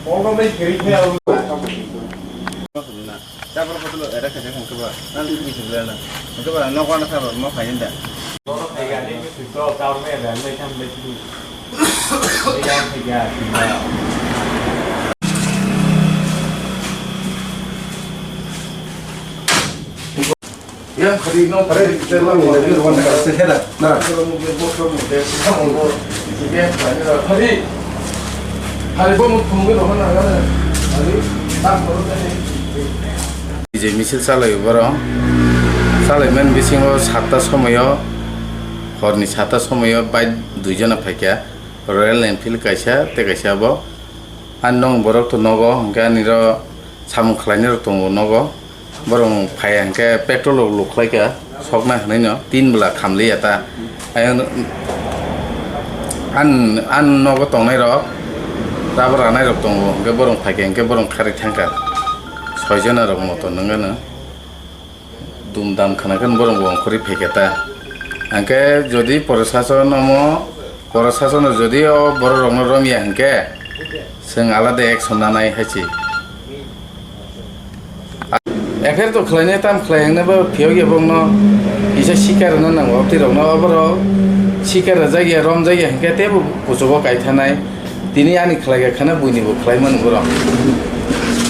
Pokoknya kiri-kiri aku. Siapa betul ada kerja yang coba nanti bisa jalan. Coba nongkrong sama mau kayak anda. Kalau kayak ini sudah tahu ada macam begitu. Yang kayak gimana? Ya, hari ini hari kita lagi lagi ruang sehat. Nah, kalau mau bokor mau deh, kamu mau dia banyak hari hari pun mungkin orang ada hari tak baru tadi. 이제 미칠 살아요, 버러. 살아면 미싱어 사타 소모요. 허니 사타 소모요. 바이 두전아 파이야. 로얄 엔필 가샤 때가샤 버. 안농 버럭 또 너거. 그러니까 니로 사무 클라이너로 또 너거. 버럭 파야. 그러니까 페트롤 로클라이까. 속나 하네요. 틴블라 감리야다. 안 너거 동네로. 다버라 나이로 또 그 버럭 파게. 그러니까 버럭 카리 탕까. ছয়জনের মতো নঙ্গানো দুমদাম খানাখান বরং বংকরি ফেকেতা আঙ্কে যদি প্রশাসন যদি বড় রং রমিয়া হাঙ্কে जों আলাদা একশন নানাই হাইছি এফের তো খাইনে তাম খাইনोबो ফিও গেবং ন ইসা শিকার ন নাंगौ তিরং ন বড় শিকার জায়গা রম জায়গা হাঙ্কে তেবো পুজোবো গাयथानाय दिनै आंनि खालायगा खाना बयनिबो खालायमोन बरं